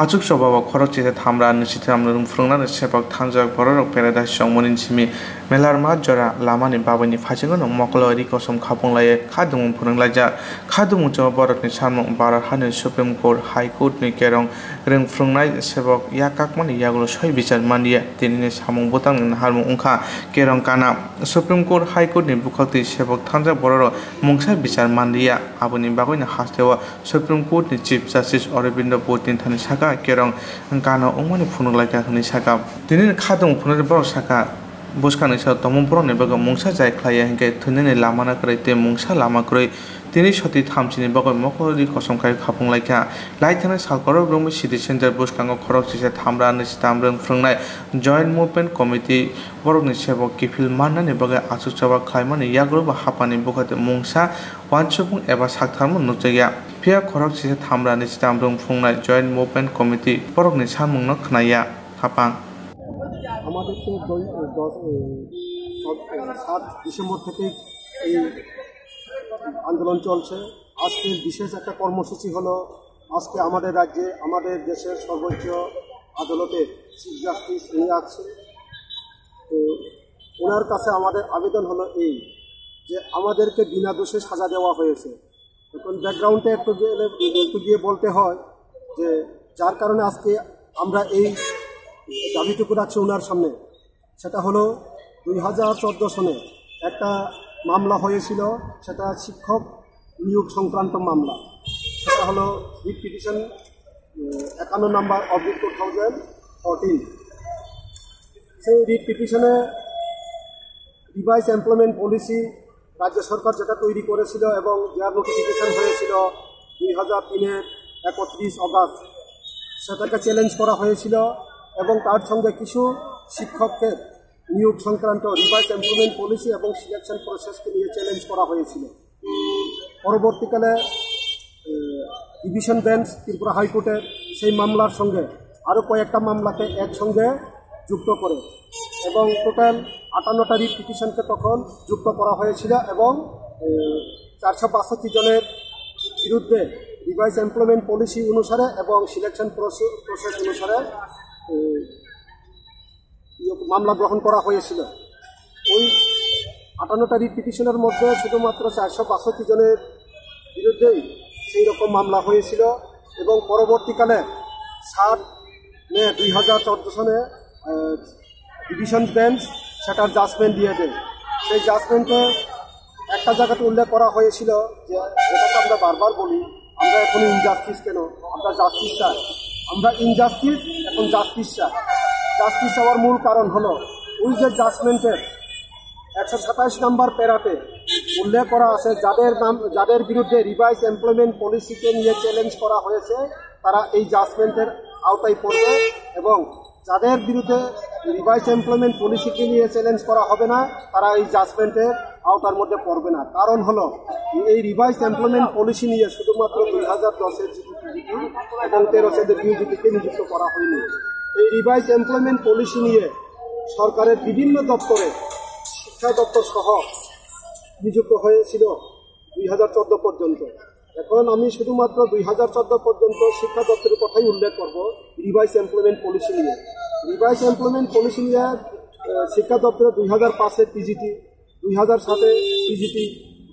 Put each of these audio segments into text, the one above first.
아죽 서바와 거럭지에 담라 느시트 암르름 프롱나는 세박 탄적 버럭 페라다시 정문인 심이 멜라르마 저라 라마니 바바니 파징은 먹걸어리 거섬 가봉라에 카드문 프롱라자 카드문 저 버럭니 참몽 바라 하는 수프림 코트 하이코트니 계령 ring 프롱나이 세박 야깍만이 야글로 서이 비잘 만디에 데니네 사몽 보탕는 할몽 웅카 계령 까나 수프림 코트 하이코트니 부카티 세박 탄적 버럭 몽사 비잘 만디야 아버님 바고이나 하스테와 수프림 코트니 chief justice 어레빈더 보틴 타는 사가 kerong engkano ongmani phunuk laika khani saka tinin khadong phunur bro saka boskani sa tomon bro ne baga mungsa jai khlaya hingke thunene lamana krai te mungsa lama krai tini soti thamchini baga mokori kosom kai khapung laika laithana salkoro romi city center boskango khorok chise thamra ni stamrang frungnai joint movement committee borok ni sebok kifil manna ne baga asu chaba khaimani yagro ba hapani bokate mungsa wansupung eba saktharmo nukjaya pia khorok chise thamra ni stamrang frungnai joint movement committee borok ni samung no khnaya hapang আমাদের তো 7 December থেকে এই আন্দোলন চলছে। আজকের বিশেষ একটা কর্মসূচি হলো আজকে আমাদের রাজ্যে আমাদের দেশের সর্বোচ্চ আদালতের চিফ জাস্টিস উনি আছে, তো ওনার কাছে আমাদের আবেদন হলো এই যে আমাদেরকে বিনা দোষে সাজা দেওয়া হয়েছে। এখন ব্যাকগ্রাউন্ডে একটু গিয়ে বলতে হয় যে যার কারণে আজকে আমরা এই দাবিটুকু রাখছি ওনার সামনে, সেটা হলো 2014 সনে একটা মামলা হয়েছিল, সেটা শিক্ষক নিয়োগ সংক্রান্ত মামলা। সেটা হলো রিট পিটিশন 51 নম্বর অফ 2014। সেই রিট পিটিশনে রিভাইস এমপ্লয়মেন্ট পলিসি রাজ্য সরকার যেটা তৈরি করেছিল এবং যার নোটিফিকেশন হয়েছিল 2003-এর 31 অগাস্ট, সেটাকে চ্যালেঞ্জ করা হয়েছিল এবং তার সঙ্গে কিছু শিক্ষককে নিয়োগ সংক্রান্ত রিভাইস এমপ্লয়মেন্ট পলিসি এবং সিলেকশন প্রসেসকে নিয়ে চ্যালেঞ্জ করা হয়েছিল। পরবর্তীকালে ডিভিশন বেঞ্চ ত্রিপুরা হাইকোর্টের সেই মামলার সঙ্গে আরও কয়েকটা মামলাকে একসঙ্গে যুক্ত করে এবং টোটাল 58টা রিট পিটিশনকে তখন যুক্ত করা হয়েছিল এবং 462 জনের বিরুদ্ধে রিভাইস এমপ্লয়মেন্ট পলিসি অনুসারে এবং সিলেকশন প্রসেস অনুসারে মামলা গ্রহণ করা হয়েছিল। ওই 58টা রিট পিটিশনের মধ্যে শুধুমাত্র 462 জনের বিরুদ্ধেই সেই রকম মামলা হয়েছিল এবং পরবর্তীকালে 7 মে 2014 সনে ডিভিশন বেঞ্চ সেটার জাজমেন্ট দিয়ে দেয়। সেই জাজমেন্টে একটা জায়গাতে উল্লেখ করা হয়েছিল যে যেটাকে আমরা বারবার বলি, আমরা এখন ইনজাস্টিস কেন, আমরা জাস্টিস চাই, আমরা ইনজাস্টিস এখন জাস্টিস চাই। জাস্টিস চাওয়ার মূল কারণ হলো ওই যে জাজমেন্টের 127 নম্বর প্যারাতে উল্লেখ করা আছে যাদের বিরুদ্ধে রিভাইস এমপ্লয়মেন্ট পলিসিকে নিয়ে চ্যালেঞ্জ করা হয়েছে তারা এই জাজমেন্টের আওতায় পড়বে এবং যাদের বিরুদ্ধে রিভাইস এমপ্লয়মেন্ট পলিসিকে নিয়ে চ্যালেঞ্জ করা হবে না তারা এই জাজমেন্টের আওতার মধ্যে পড়বে না। কারণ হলো এই রিভাইস এমপ্লয়মেন্ট পলিসি নিয়ে শুধুমাত্র 2010-এর জিপিপিজিটি এবং 13-এর বিউজিটিকে নিযুক্ত করা হয়নি। এই রিভাইস এমপ্লয়মেন্ট পলিসি নিয়ে সরকারের বিভিন্ন দপ্তরে শিক্ষা দপ্তর সহ নিযুক্ত হয়েছিল 2014 পর্যন্ত। এখন আমি শুধুমাত্র 2014 পর্যন্ত শিক্ষা দপ্তরের কথাই উল্লেখ করব রিভাইস এমপ্লয়মেন্ট পলিসি নিয়ে। রিভাইস এমপ্লয়মেন্ট পলিসি নিয়ে শিক্ষা দপ্তরে 2005-এ পিজিটি, 2007-এ পিজিটি,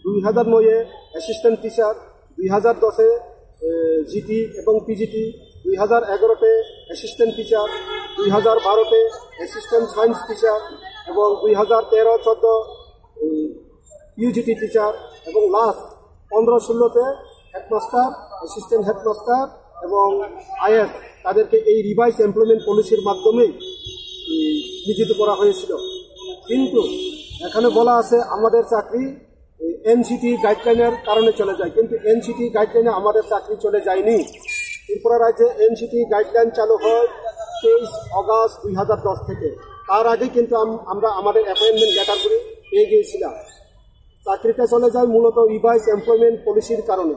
2009-এ অ্যাসিস্ট্যান্ট টিচার, 2010-এ জিটি এবং পিজিটি, 2011-তে অ্যাসিস্ট্যান্ট টিচার, 2012-তে অ্যাসিস্ট্যান্ট সায়েন্স টিচার এবং 2013-14 ইউজিটি টিচার এবং লাস্ট 15-16-তে হেডমাস্টার, অ্যাসিস্ট্যান্ট হেডমাস্টার এবং আইএস তাদেরকে এই রিভাইস এমপ্লয়মেন্ট পলিসির মাধ্যমেই নিযুক্ত করা হয়েছিল। কিন্তু এখানে বলা আছে আমাদের চাকরি এনসিটি গাইডলাইনের কারণে চলে যায়, কিন্তু এনসিটি গাইডলাইনে আমাদের চাকরি চলে যায়নি। ত্রিপুরা রাজ্যে এনসিটি গাইডলাইন চালু হয় 23 অগাস্ট 2010 থেকে। তার আগে কিন্তু আমরা আমাদের অ্যাপয়েন্টমেন্ট লেটারগুলি পেয়ে গিয়েছিলাম। চাকরিটা চলে যায় মূলত রিভাইস এমপ্লয়মেন্ট পলিসির কারণে।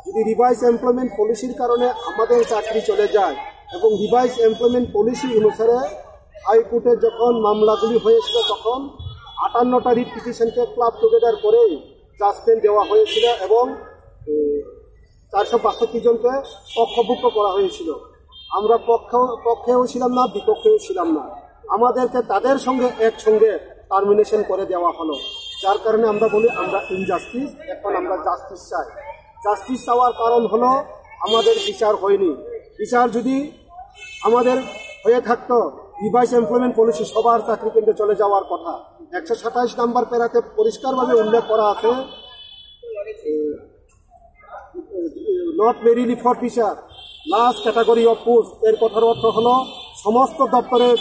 যদি রিভাইস এমপ্লয়মেন্ট পলিসির কারণে আমাদের চাকরি চলে যায় এবং রিভাইস এমপ্লয়মেন্ট পলিসি অনুসারে হাইকোর্টে যখন মামলাগুলি হয়েছিল তখন 58টা রিট পিটিশনকে ক্লাব টুগেদার করেই জাজমেন্ট দেওয়া হয়েছিল এবং 462 জনকে পক্ষভুক্ত করা হয়েছিল। আমরা পক্ষেও ছিলাম না, বিপক্ষেও ছিলাম না। আমাদেরকে তাদের সঙ্গে একসঙ্গে টার্মিনেশন করে দেওয়া হলো, যার কারণে আমরা বলি আমরা ইনজাস্টিস। এখন আমরা জাস্টিস চাই। জাস্টিস চাওয়ার কারণ হলো আমাদের বিচার হয়নি। বিচার যদি আমাদের হয়ে থাকতো, রিভাইস এমপ্লয়মেন্ট পলিসি সবার চাকরি কেন্দ্রে চলে যাওয়ার কথা। 127 নম্বর প্যারাতে পরিষ্কারভাবে উল্লেখ করা আছে, not merely for teacher last category of post. এর কথার অর্থ হলো সমস্ত দপ্তরের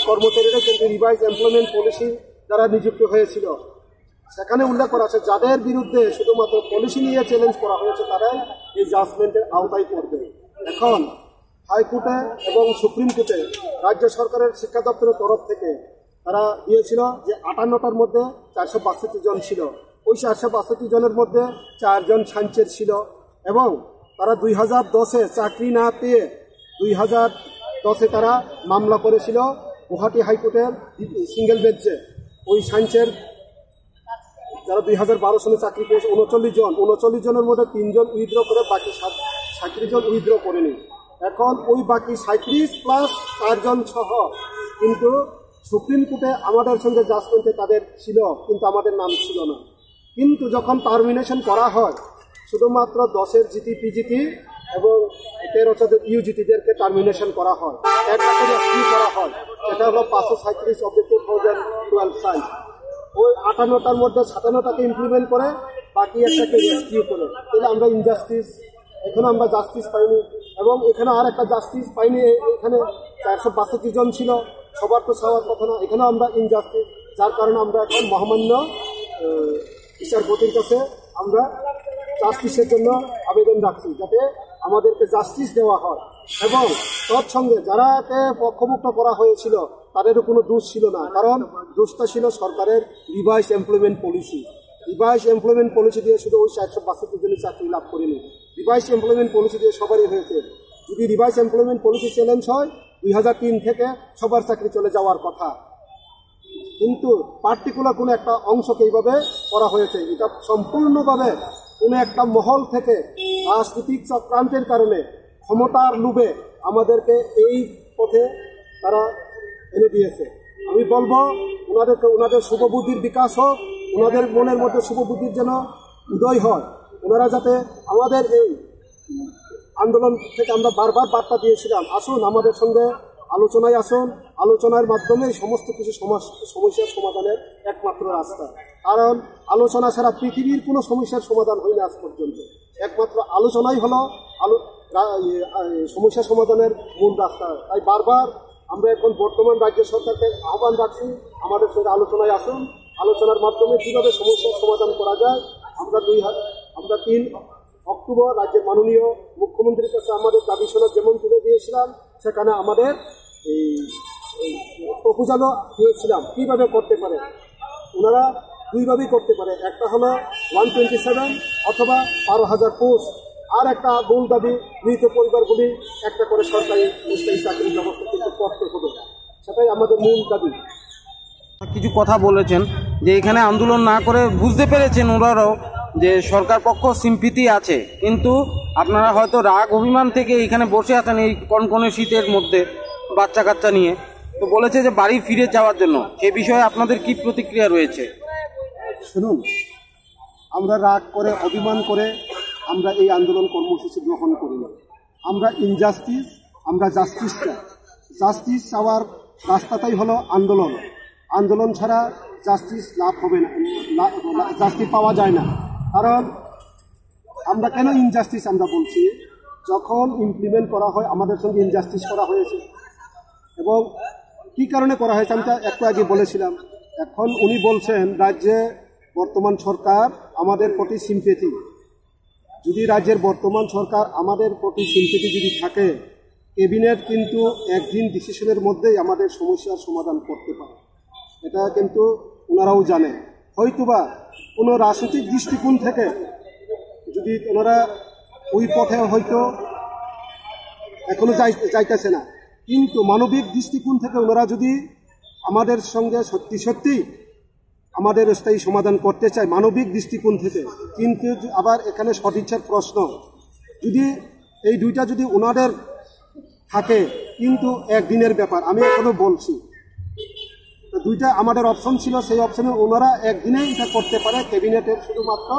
কর্মচারীরা কিন্তু রিভাইস এমপ্লয়মেন্ট পলিসি দ্বারা নিযুক্ত হয়েছিল। সেখানে উল্লেখ করা আছে যাদের বিরুদ্ধে শুধুমাত্র পলিসি নিয়ে চ্যালেঞ্জ করা হয়েছে তারাই এই জাজমেন্টের আওতায় পড়বে। এখন হাইকোর্টে এবং সুপ্রিম কোর্টে রাজ্য সরকারের শিক্ষা দপ্তরের তরফ থেকে তারা দিয়েছিল যে 58টার মধ্যে 462 জন ছিল। ওই 462 জনের মধ্যে 4 জন সাঞ্চের ছিল এবং তারা 2010-এ চাকরি না পেয়ে 2010-এ তারা মামলা করেছিল গুয়াহাটি হাইকোর্টের সিঙ্গেল বেঞ্চে। ওই সায়েন্সের যারা 2012 সালে চাকরি পেয়েছে 39 জনের মধ্যে 3 জন উইথড্র করে বাকি 37 জন উইথড্র করেনি। এখন ওই বাকি 37 প্লাস 4 জন সহ কিন্তু সুপ্রিম কোর্টে আমাদের সঙ্গে জাজমেন্টে তাদের ছিল, কিন্তু আমাদের নাম ছিল না। কিন্তু যখন টার্মিনেশন করা হয় শুধুমাত্র 10-এর জিটি পিজিটি এবং 13 ইউজিটিদেরকে টার্মিনেশন করা হয়, একটা করে স্কিপ করা হয়। এটা হলো 537 অব 2012 সাল। ওই 58টার মধ্যে 57টাকে ইমপ্লিমেন্ট করে বাকি একটাকে রেস্কিউ করে। তাহলে আমরা ইনজাস্টিস, এখানে আমরা জাস্টিস পাইনি এবং এখানে আর একটা জাস্টিস পাইনি। এখানে 462 জন ছিল, সবার তো চাওয়ার কথা না। এখানে আমরা ইনজাস্টিস, যার কারণে আমরা এখন মহামান্য বিচারপতির কাছে আমরা জাস্টিসের জন্য আবেদন রাখছি, যাতে আমাদেরকে জাস্টিস দেওয়া হয়। এবং তৎসঙ্গে যারাকে পক্ষমুক্ত করা হয়েছিল তাদেরও কোনো দোষ ছিল না, কারণ দোষটা ছিল সরকারের revise employment policy. Revise employment policy দিয়ে শুধু ওই 462 জনের চাকরি লাভ করেনি, রিভাইস এমপ্লয়মেন্ট পলিসি দিয়ে সবারই হয়েছে। যদি রিভাইস এমপ্লয়মেন্ট পলিসি চ্যালেঞ্জ হয় 2003 থেকে সবার চাকরি চলে যাওয়ার কথা, কিন্তু পার্টিকুলার কোনো একটা অংশকে এইভাবে করা হয়েছে। এটা সম্পূর্ণভাবে কোনো একটা মহল থেকে রাজনৈতিক চক্রান্তের কারণে, ক্ষমতার লোভে আমাদেরকে এই পথে তারা এনে দিয়েছে। আমি বলবো ওনাদের শুভবুদ্ধির বিকাশ হোক, ওনাদের মনের মধ্যে শুভবুদ্ধির যেন উদয় হয়। ওনারা যাতে আমাদের এই আন্দোলন থেকে আমরা বারবার বার্তা দিয়েছিলাম, আসুন আমাদের সঙ্গে আলোচনায় আসুন, আলোচনার মাধ্যমে সমস্ত কিছু সমস্যার সমাধানের একমাত্র রাস্তা। কারণ আলোচনা ছাড়া পৃথিবীর কোনো সমস্যার সমাধান হয়নি আজ পর্যন্ত। একমাত্র আলোচনাই হলো সমস্যা সমাধানের মূল রাস্তা। তাই বারবার আমরা এখন বর্তমান রাজ্য সরকারকে আহ্বান রাখছি, আমাদের সঙ্গে আলোচনায় আসুন। আলোচনার মাধ্যমে কীভাবে সমস্যার সমাধান করা যায়, আমরা 3 অক্টোবর রাজ্যের মাননীয় মুখ্যমন্ত্রীর কাছে আমাদের দাবি সনদ যেমন তুলে দিয়েছিলাম, সেখানে আমাদের এই প্রপোজালও দিয়েছিলাম কীভাবে করতে পারে। ওনারা দুইভাবেই করতে পারে, একটা হলো 127 অথবা 12,000 পোস্ট, আর একটা মূল দাবি মৃত পরিবারগুলি একটা করে সরকারি স্থায়ী চাকরির ব্যবস্থা কিন্তু করতে হবে, সেটাই আমাদের মূল দাবি। কিছু কথা বলেছেন যে এখানে আন্দোলন না করে বুঝতে পেরেছেন ওনারাও যে সরকার পক্ষ সিম্পিতি আছে, কিন্তু আপনারা হয়তো রাগ অভিমান থেকে এখানে বসে আছেন এই কনকনে শীতের মধ্যে বাচ্চা কাচ্চা নিয়ে। তো বলেছে যে বাড়ি ফিরে যাওয়ার জন্য, এ বিষয়ে আপনাদের কি প্রতিক্রিয়া রয়েছে? শুনুন, আমরা রাগ করে অভিমান করে আমরা এই আন্দোলন কর্মসূচি গ্রহণ করি না। আমরা ইনজাস্টিস, আমরা জাস্টিস চাই। জাস্টিস চাওয়ার রাস্তাটাই হলো আন্দোলন। আন্দোলন ছাড়া জাস্টিস লাভ হবে না, জাস্টিস পাওয়া যায় না। কারণ আমরা কেন ইনজাস্টিস আমরা বলছি, যখন ইমপ্লিমেন্ট করা হয় আমাদের সঙ্গে ইনজাস্টিস করা হয়েছে এবং কী কারণে করা হয়েছে আমি একটু আগে বলেছিলাম। এখন উনি বলছেন রাজ্যে বর্তমান সরকার আমাদের প্রতি সিম্পেথি। যদি রাজ্যের বর্তমান সরকার আমাদের প্রতি সিম্পেথি যদি থাকে, ক্যাবিনেট কিন্তু একদিন ডিসিশনের মধ্যেই আমাদের সমস্যার সমাধান করতে পারে, এটা কিন্তু ওনারাও জানে। হয়তোবা কোনো রাজনৈতিক দৃষ্টিকোণ থেকে যদি ওনারা ওই পথে হয়তো এখনো যাইতেছে না, কিন্তু মানবিক দৃষ্টিকোণ থেকে ওনারা যদি আমাদের সঙ্গে সত্যি সত্যি আমাদের স্থায়ী সমাধান করতে চায় মানবিক দৃষ্টিকোণ থেকে, কিন্তু আবার এখানে সদিচ্ছার প্রশ্ন, যদি এই দুইটা যদি ওনাদের থাকে, কিন্তু একদিনের ব্যাপার। আমি এখনো বলছি দুইটা আমাদের অপশন ছিল, সেই অপশনে ওনারা একদিনেই এটা করতে পারে, ক্যাবিনেটের শুধুমাত্র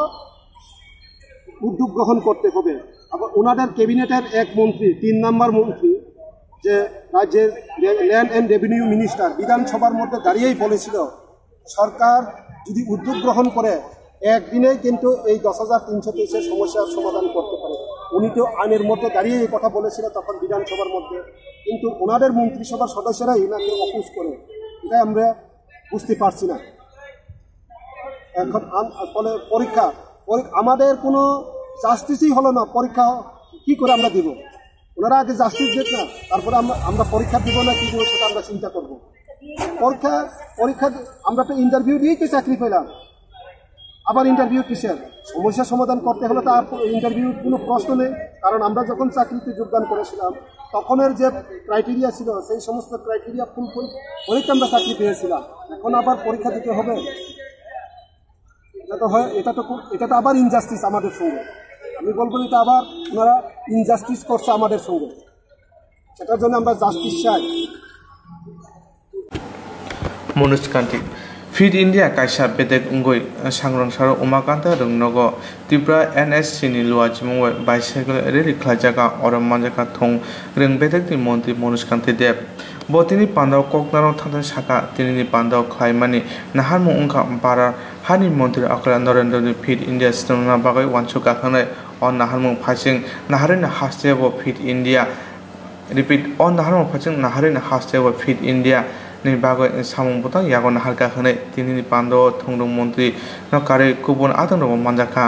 উদ্যোগ গ্রহণ করতে হবে। আবার ওনাদের ক্যাবিনেটের এক মন্ত্রী, 3 নম্বর মন্ত্রী, যে রাজ্যের ল্যান্ড অ্যান্ড রেভিনিউ মিনিস্টার, বিধানসভার মধ্যে দাঁড়িয়েই বলেছিল সরকার যদি উদ্যোগ গ্রহণ করে একদিনেই কিন্তু এই 10,323 সমস্যার সমাধান করতে পারে। উনি তো আইনের মধ্যে দাঁড়িয়ে এই কথা বলেছিল তখন বিধানসভার মধ্যে, কিন্তু ওনাদের মন্ত্রিসভার সদস্যরাই নাকি অপুষ করে, এটাই আমরা বুঝতে পারছি না। এখন ফলে পরীক্ষা আমাদের কোনো জাস্টিসই হলো না, পরীক্ষা কি করে আমরা দিব? ওনারা আগে জাস্টিস দেখ না, তারপরে আমরা পরীক্ষা দিব না কি দেবো সেটা আমরা চিন্তা করবো। পরীক্ষা আমরা তো ইন্টারভিউ দিয়েই তো চাকরি পেলাম, আবার ইন্টারভিউ কিসের? সমস্যা সমাধান করতে হলে তার ইন্টারভিউর কোনো প্রশ্ন নেই, কারণ আমরা যখন চাকরিতে যোগদান করেছিলাম তখনের যে ক্রাইটেরিয়া ছিল সেই সমস্ত ক্রাইটেরিয়া ফুলফিল করেই আমরা চাকরি পেয়েছিলাম। এখন আবার পরীক্ষা দিতে হবে, এটা তো আবার ইনজাস্টিস আমাদের সঙ্গে। আমি বলবো এটা আবার ওনারা ইনজাস্টিস করছে আমাদের সঙ্গে, সেটার জন্য আমরা জাস্টিস চাই। মনোজ কান্তি ফিট ইন্ডিয়া কাইসা বেদেক উঙ্গই सांग्रांसार उमाकान्त रंगनगो त्रिपुरा NSC नि लुआ जिमंग बाइसाइकेल रेली ख्लाजागा अरम मानजाका थं रंग बेदेक नि मन्त्री मनोज कान्ति देव बतिनि पान्दाव ककनाराव थांथां साका तिनि पान्दाव ख्लाइमानि नाहारमु उंखा बारा हानि मन्त्री अकरा नरेन्द्र नि फिट इन्डिया सिस्टेमना बागै वानसु गाखानाय अ नाहारमु फासिं नाहारिन हास्टेबो फिट इन्डिया रिपिट अ नाहारमु फासिं नाहारिन हास्टेबो फिट इन्डिया नि बागै सामुं बतang यागन हारगा हनै तिनि पान्दाव थंदों मन्त्री न कारे कुबुन आदं मानजाका